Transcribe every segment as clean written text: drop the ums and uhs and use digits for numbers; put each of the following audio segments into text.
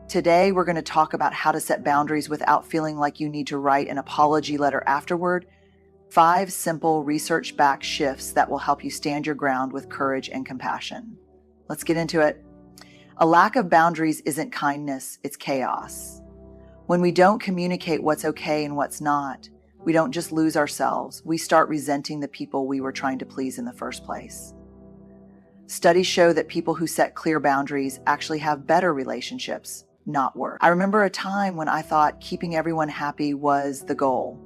Today, we're going to talk about how to set boundaries without feeling like you need to write an apology letter afterward. 5 simple research-backed shifts that will help you stand your ground with courage and compassion. Let's get into it. A lack of boundaries isn't kindness, it's chaos. When we don't communicate what's okay and what's not, we don't just lose ourselves, we start resenting the people we were trying to please in the first place. Studies show that people who set clear boundaries actually have better relationships, not worse. I remember a time when I thought keeping everyone happy was the goal.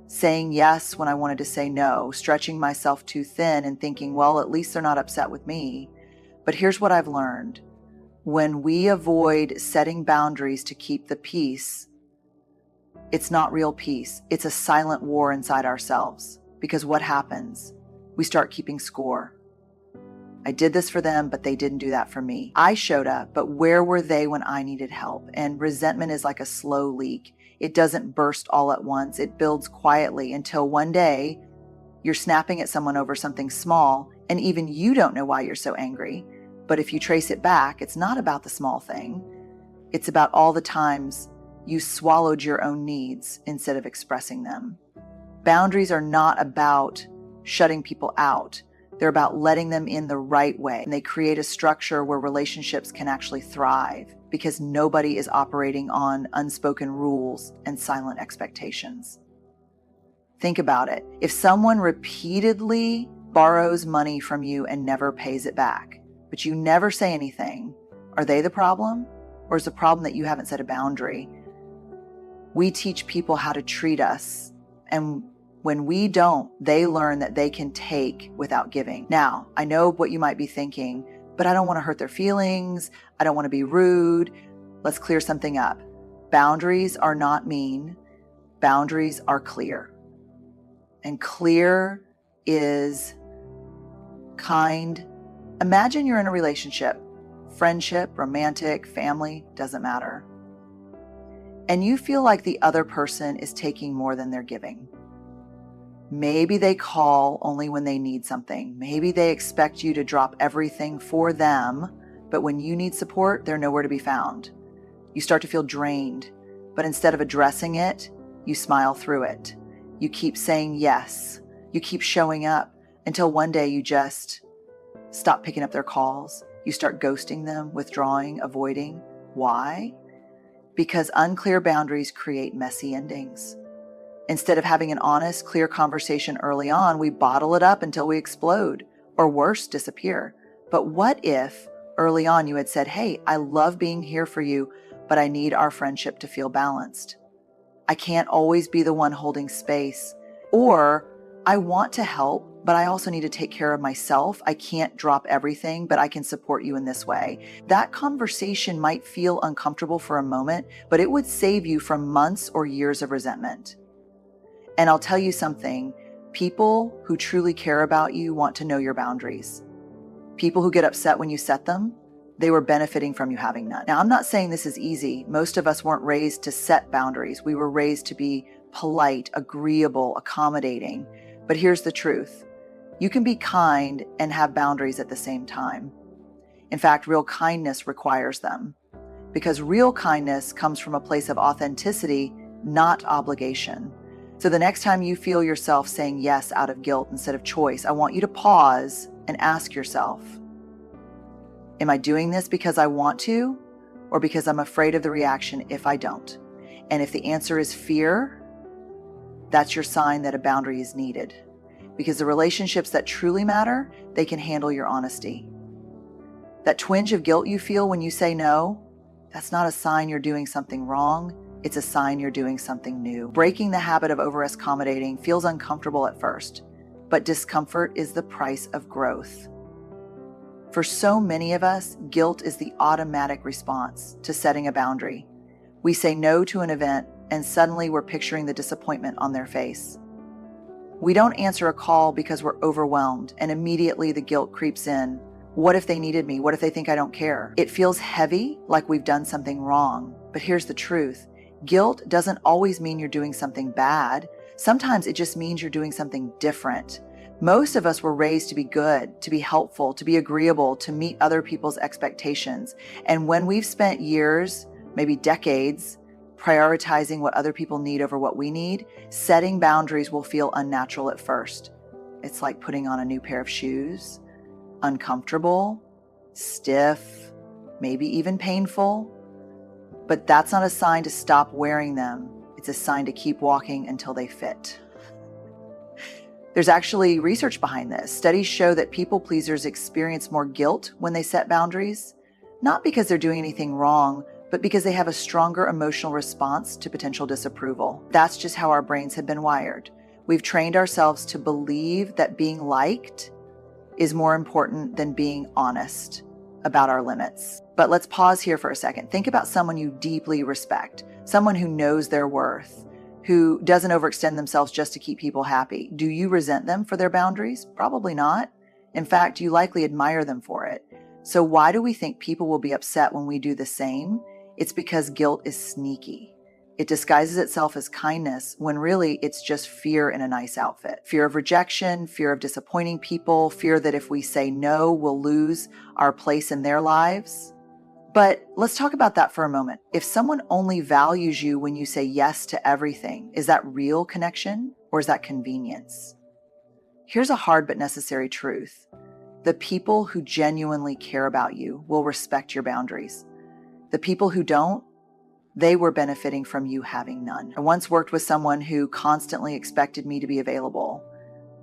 Saying yes when I wanted to say no, stretching myself too thin and thinking, well, at least they're not upset with me. But here's what I've learned. When we avoid setting boundaries to keep the peace, it's not real peace. It's a silent war inside ourselves. Because what happens? We start keeping score. I did this for them, but they didn't do that for me. I showed up, but where were they when I needed help? And resentment is like a slow leak. It doesn't burst all at once. It builds quietly until one day you're snapping at someone over something small, and even you don't know why you're so angry. But if you trace it back, it's not about the small thing. It's about all the times you swallowed your own needs instead of expressing them. Boundaries are not about shutting people out. They're about letting them in the right way. And they create a structure where relationships can actually thrive because nobody is operating on unspoken rules and silent expectations. Think about it. If someone repeatedly borrows money from you and never pays it back, but you never say anything, are they the problem? Or is the problem that you haven't set a boundary? We teach people how to treat us, and when we don't, they learn that they can take without giving. Now, I know what you might be thinking, but I don't want to hurt their feelings. I don't want to be rude. Let's clear something up. Boundaries are not mean. Boundaries are clear. And clear is kind. Imagine you're in a relationship, friendship, romantic, family, doesn't matter. And you feel like the other person is taking more than they're giving. Maybe they call only when they need something. Maybe they expect you to drop everything for them, but when you need support, they're nowhere to be found. You start to feel drained, but instead of addressing it, you smile through it. You keep saying yes. You keep showing up until one day you just stop picking up their calls. You start ghosting them, withdrawing, avoiding. Why? Because unclear boundaries create messy endings. Instead of having an honest, clear conversation early on, we bottle it up until we explode, or worse, disappear. But what if early on you had said, hey, I love being here for you, but I need our friendship to feel balanced. I can't always be the one holding space. Or I want to help, but I also need to take care of myself. I can't drop everything, but I can support you in this way. That conversation might feel uncomfortable for a moment, but it would save you from months or years of resentment. And I'll tell you something, people who truly care about you want to know your boundaries. People who get upset when you set them, they were benefiting from you having none. Now, I'm not saying this is easy. Most of us weren't raised to set boundaries. We were raised to be polite, agreeable, accommodating. But here's the truth. You can be kind and have boundaries at the same time. In fact, real kindness requires them. Because real kindness comes from a place of authenticity, not obligation. So the next time you feel yourself saying yes out of guilt instead of choice, I want you to pause and ask yourself, am I doing this because I want to, or because I'm afraid of the reaction if I don't? And if the answer is fear, that's your sign that a boundary is needed. Because the relationships that truly matter, they can handle your honesty. That twinge of guilt you feel when you say no, that's not a sign you're doing something wrong. It's a sign you're doing something new. Breaking the habit of over-accommodating feels uncomfortable at first, but discomfort is the price of growth. For so many of us, guilt is the automatic response to setting a boundary. We say no to an event, and suddenly we're picturing the disappointment on their face. We don't answer a call because we're overwhelmed, and immediately the guilt creeps in. What if they needed me? What if they think I don't care? It feels heavy, like we've done something wrong. But here's the truth. Guilt doesn't always mean you're doing something bad. Sometimes it just means you're doing something different. Most of us were raised to be good, to be helpful, to be agreeable, to meet other people's expectations. And when we've spent years maybe decades, prioritizing what other people need over what we need, setting boundaries will feel unnatural at first. It's like putting on a new pair of shoes, uncomfortable, stiff, maybe even painful. But that's not a sign to stop wearing them. It's a sign to keep walking until they fit. There's actually research behind this. Studies show that people pleasers experience more guilt when they set boundaries, not because they're doing anything wrong, but because they have a stronger emotional response to potential disapproval. That's just how our brains have been wired. We've trained ourselves to believe that being liked is more important than being honest about our limits. But let's pause here for a second. Think about someone you deeply respect, someone who knows their worth, who doesn't overextend themselves just to keep people happy. Do you resent them for their boundaries? Probably not. In fact, you likely admire them for it. So why do we think people will be upset when we do the same? It's because guilt is sneaky. It disguises itself as kindness when really it's just fear in a nice outfit. Fear of rejection, fear of disappointing people, fear that if we say no, we'll lose our place in their lives. But let's talk about that for a moment. If someone only values you when you say yes to everything, is that real connection or is that convenience? Here's a hard but necessary truth. The people who genuinely care about you will respect your boundaries. The people who don't, they were benefiting from you having none. I once worked with someone who constantly expected me to be available.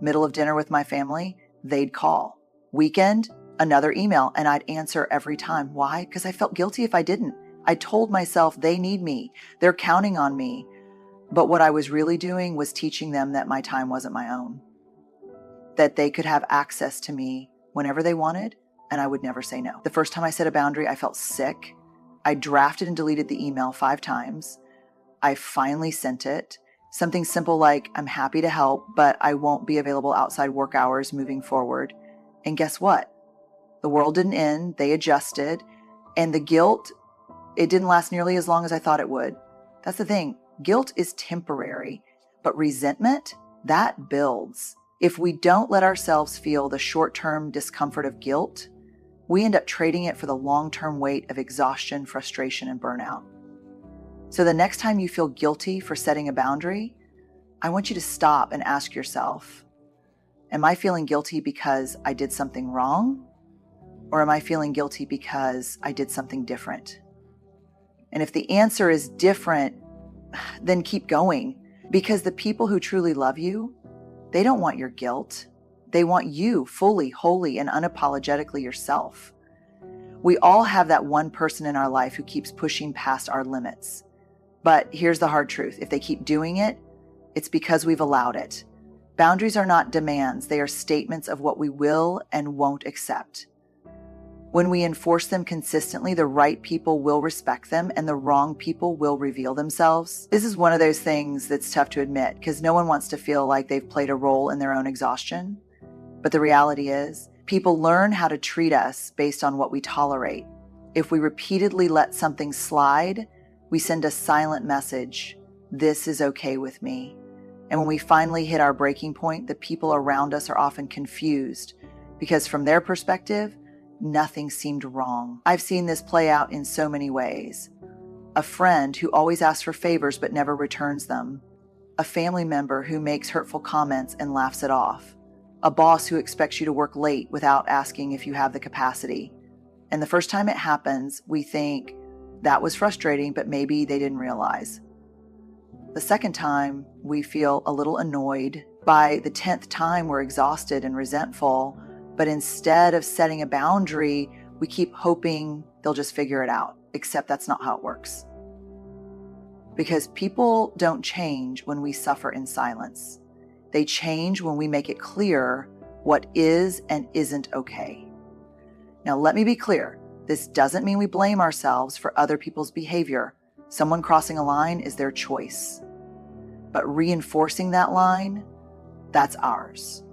Middle of dinner with my family, they'd call. Weekend, another email, and I'd answer every time. Why? Because I felt guilty if I didn't. I told myself they need me. They're counting on me. But what I was really doing was teaching them that my time wasn't my own, that they could have access to me whenever they wanted, and I would never say no. The first time I set a boundary, I felt sick. I drafted and deleted the email 5 times. I finally sent it. Something simple like, I'm happy to help, but I won't be available outside work hours moving forward. And guess what? The world didn't end. They adjusted. And the guilt, it didn't last nearly as long as I thought it would. That's the thing. Guilt is temporary, but resentment, that builds. If we don't let ourselves feel the short-term discomfort of guilt, we end up trading it for the long-term weight of exhaustion, frustration, and burnout. So the next time you feel guilty for setting a boundary, I want you to stop and ask yourself, am I feeling guilty because I did something wrong? Or am I feeling guilty because I did something different? And if the answer is different, then keep going. Because the people who truly love you, they don't want your guilt. They want you fully, wholly, and unapologetically yourself. We all have that one person in our life who keeps pushing past our limits. But here's the hard truth. If they keep doing it, it's because we've allowed it. Boundaries are not demands. They are statements of what we will and won't accept. When we enforce them consistently, the right people will respect them and the wrong people will reveal themselves. This is one of those things that's tough to admit because no one wants to feel like they've played a role in their own exhaustion. But the reality is, people learn how to treat us based on what we tolerate. If we repeatedly let something slide, we send a silent message, this is okay with me. And when we finally hit our breaking point, the people around us are often confused because from their perspective, nothing seemed wrong. I've seen this play out in so many ways. A friend who always asks for favors but never returns them. A family member who makes hurtful comments and laughs it off. A boss who expects you to work late without asking if you have the capacity. And the first time it happens, we think that was frustrating, but maybe they didn't realize. The second time, we feel a little annoyed. By the 10th time, we're exhausted and resentful. But instead of setting a boundary, we keep hoping they'll just figure it out, except that's not how it works. Because people don't change when we suffer in silence. They change when we make it clear what is and isn't okay. Now, let me be clear. This doesn't mean we blame ourselves for other people's behavior. Someone crossing a line is their choice. But reinforcing that line, that's ours.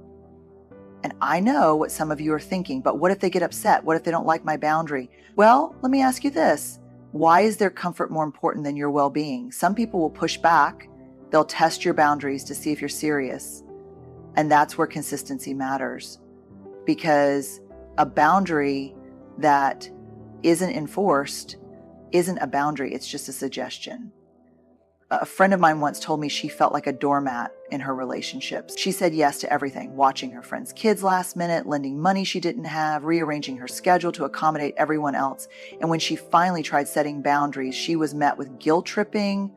And I know what some of you are thinking, but what if they get upset? What if they don't like my boundary? Well, let me ask you this. Why is their comfort more important than your well-being? Some people will push back. They'll test your boundaries to see if you're serious. And that's where consistency matters. Because a boundary that isn't enforced isn't a boundary, it's just a suggestion. A friend of mine once told me she felt like a doormat in her relationships. She said yes to everything, watching her friends' kids last minute, lending money she didn't have, rearranging her schedule to accommodate everyone else. And when she finally tried setting boundaries, she was met with guilt tripping.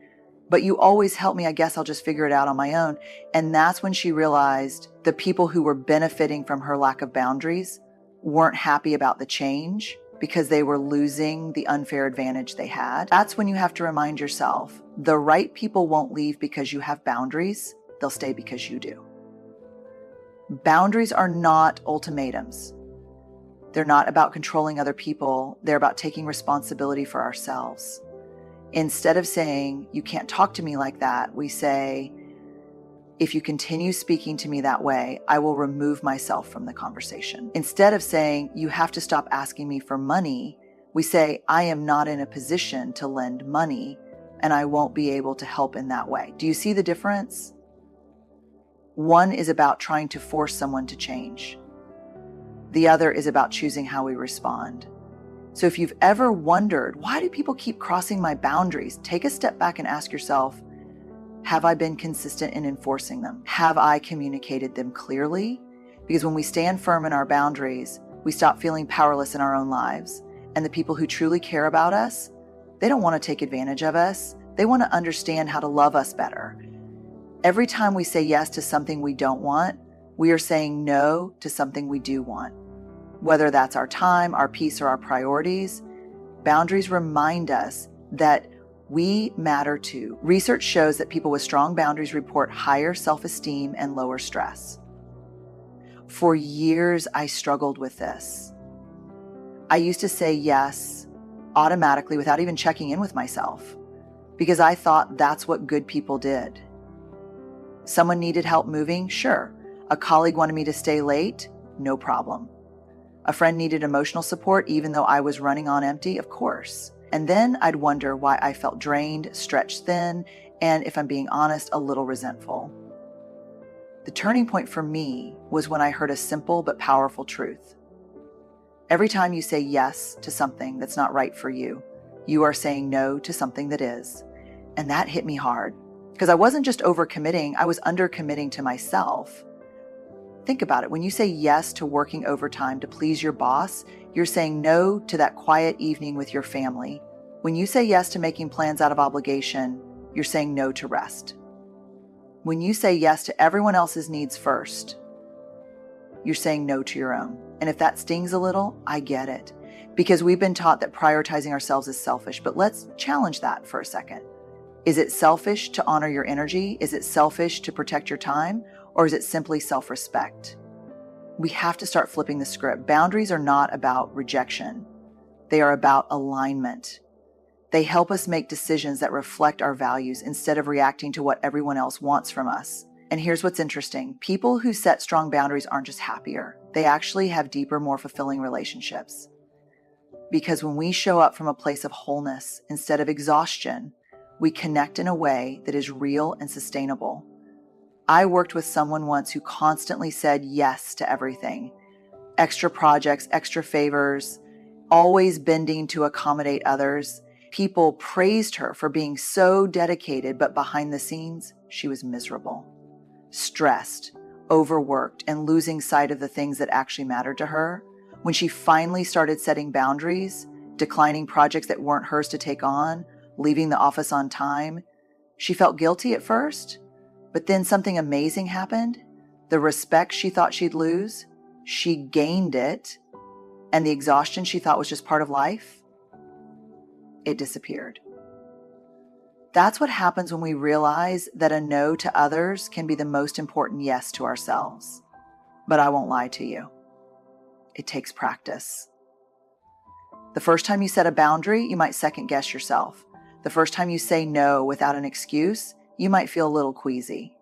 But you always help me, I guess I'll just figure it out on my own. And that's when she realized the people who were benefiting from her lack of boundaries weren't happy about the change because they were losing the unfair advantage they had. That's when you have to remind yourself, the right people won't leave because you have boundaries, they'll stay because you do. Boundaries are not ultimatums. They're not about controlling other people, they're about taking responsibility for ourselves. Instead of saying, you can't talk to me like that, we say, if you continue speaking to me that way, I will remove myself from the conversation. Instead of saying, you have to stop asking me for money, we say, I am not in a position to lend money and I won't be able to help in that way. Do you see the difference? One is about trying to force someone to change. The other is about choosing how we respond. So if you've ever wondered, why do people keep crossing my boundaries? Take a step back and ask yourself, have I been consistent in enforcing them? Have I communicated them clearly? Because when we stand firm in our boundaries, we stop feeling powerless in our own lives. And the people who truly care about us, they don't want to take advantage of us. They want to understand how to love us better. Every time we say yes to something we don't want, we are saying no to something we do want. Whether that's our time, our peace, or our priorities, boundaries remind us that we matter too. Research shows that people with strong boundaries report higher self-esteem and lower stress. For years, I struggled with this. I used to say yes automatically without even checking in with myself because I thought that's what good people did. Someone needed help moving? Sure. A colleague wanted me to stay late? No problem. A friend needed emotional support even though I was running on empty? Of course. And then I'd wonder why I felt drained, stretched thin, and if I'm being honest, a little resentful. The turning point for me was when I heard a simple but powerful truth. Every time you say yes to something that's not right for you, you are saying no to something that is. And that hit me hard because I wasn't just overcommitting, I was undercommitting to myself. Think about it. When you say yes to working overtime to please your boss, you're saying no to that quiet evening with your family. When you say yes to making plans out of obligation, you're saying no to rest. When you say yes to everyone else's needs first, you're saying no to your own. And if that stings a little, I get it. Because we've been taught that prioritizing ourselves is selfish. But let's challenge that for a second. Is it selfish to honor your energy? Is it selfish to protect your time? Or is it simply self-respect? We have to start flipping the script. Boundaries are not about rejection. They are about alignment. They help us make decisions that reflect our values instead of reacting to what everyone else wants from us. And here's what's interesting. People who set strong boundaries aren't just happier. They actually have deeper, more fulfilling relationships. Because when we show up from a place of wholeness instead of exhaustion, we connect in a way that is real and sustainable. I worked with someone once who constantly said yes to everything. Extra projects, extra favors, always bending to accommodate others. People praised her for being so dedicated, but behind the scenes, she was miserable, stressed, overworked, and losing sight of the things that actually mattered to her. When she finally started setting boundaries, declining projects that weren't hers to take on, leaving the office on time, she felt guilty at first. But then something amazing happened. The respect she thought she'd lose, she gained it. And the exhaustion she thought was just part of life, it disappeared. That's what happens when we realize that a no to others can be the most important yes to ourselves. But I won't lie to you. It takes practice. The first time you set a boundary, you might second guess yourself. The first time you say no without an excuse, you might feel a little queasy.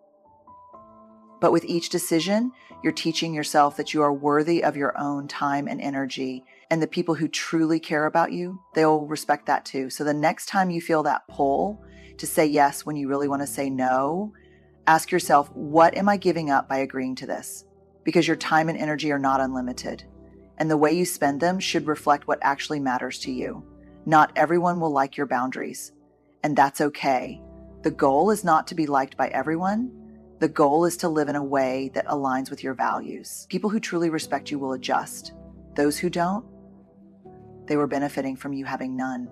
But with each decision, you're teaching yourself that you are worthy of your own time and energy. And the people who truly care about you, they'll respect that too. So the next time you feel that pull to say yes when you really want to say no, ask yourself, what am I giving up by agreeing to this? Because your time and energy are not unlimited. And the way you spend them should reflect what actually matters to you. Not everyone will like your boundaries, and that's okay. The goal is not to be liked by everyone. The goal is to live in a way that aligns with your values. People who truly respect you will adjust. Those who don't, they were benefiting from you having none.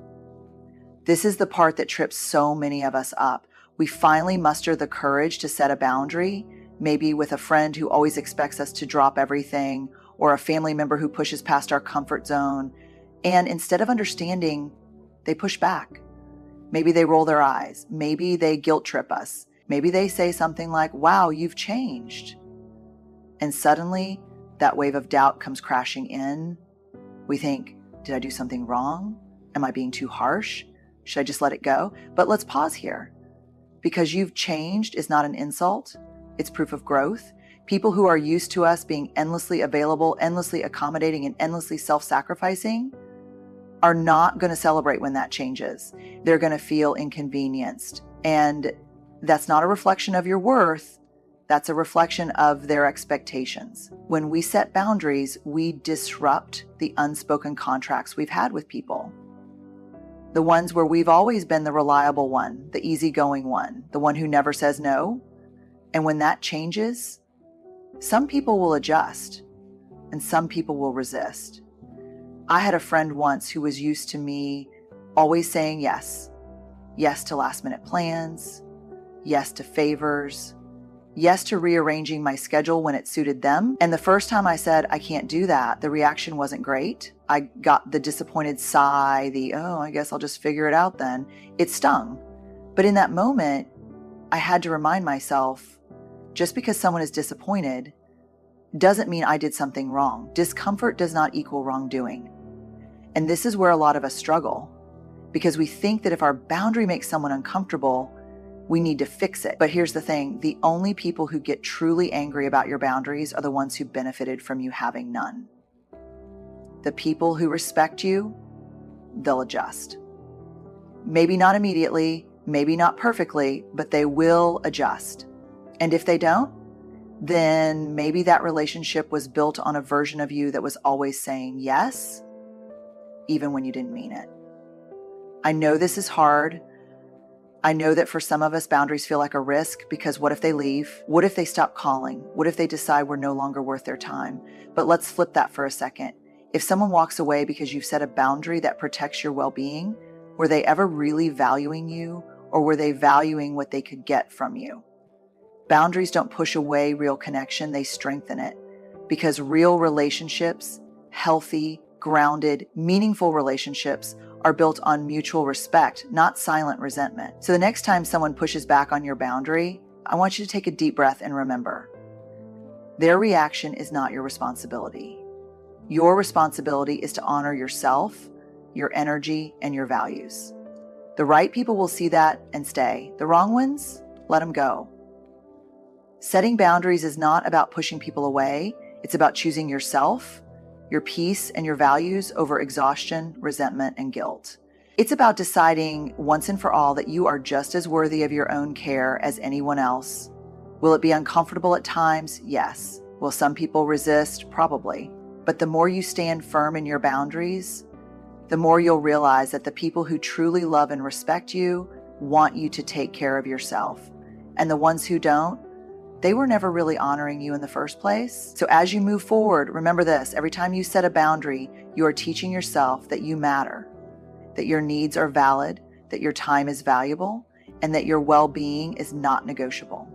This is the part that trips so many of us up. We finally muster the courage to set a boundary, maybe with a friend who always expects us to drop everything, or a family member who pushes past our comfort zone. And instead of understanding, they push back. Maybe they roll their eyes. Maybe they guilt trip us. Maybe they say something like, "Wow, you've changed." And suddenly, that wave of doubt comes crashing in. We think, did I do something wrong? Am I being too harsh? Should I just let it go? But let's pause here. Because you've changed is not an insult. It's proof of growth. People who are used to us being endlessly available, endlessly accommodating, and endlessly self-sacrificing are not going to celebrate when that changes. They're going to feel inconvenienced. And that's not a reflection of your worth. That's a reflection of their expectations. When we set boundaries, we disrupt the unspoken contracts we've had with people. The ones where we've always been the reliable one, the easygoing one, the one who never says no. And when that changes, some people will adjust and some people will resist. I had a friend once who was used to me always saying yes. Yes to last-minute plans, yes to favors, yes to rearranging my schedule when it suited them. And the first time I said, I can't do that, the reaction wasn't great. I got the disappointed sigh, I guess I'll just figure it out then. It stung. But in that moment, I had to remind myself, just because someone is disappointed doesn't mean I did something wrong. Discomfort does not equal wrongdoing. And this is where a lot of us struggle, because we think that if our boundary makes someone uncomfortable, we need to fix it. But here's the thing, the only people who get truly angry about your boundaries are the ones who benefited from you having none. The people who respect you, they'll adjust. Maybe not immediately, maybe not perfectly, but they will adjust. And if they don't, then maybe that relationship was built on a version of you that was always saying yes, even when you didn't mean it. I know this is hard. I know that for some of us, boundaries feel like a risk because what if they leave? What if they stop calling? What if they decide we're no longer worth their time? But let's flip that for a second. If someone walks away because you've set a boundary that protects your well-being, were they ever really valuing you, or were they valuing what they could get from you? Boundaries don't push away real connection, they strengthen it. Because real relationships, healthy, grounded, meaningful relationships, are built on mutual respect, not silent resentment. So the next time someone pushes back on your boundary, I want you to take a deep breath and remember, their reaction is not your responsibility. Your responsibility is to honor yourself, your energy, and your values. The right people will see that and stay. The wrong ones, let them go. Setting boundaries is not about pushing people away. It's about choosing yourself, your peace, and your values over exhaustion, resentment, and guilt. It's about deciding once and for all that you are just as worthy of your own care as anyone else. Will it be uncomfortable at times? Yes. Will some people resist? Probably. But the more you stand firm in your boundaries, the more you'll realize that the people who truly love and respect you want you to take care of yourself. And the ones who don't, they were never really honoring you in the first place. So as you move forward, remember this, every time you set a boundary, you are teaching yourself that you matter, that your needs are valid, that your time is valuable, and that your well-being is not negotiable.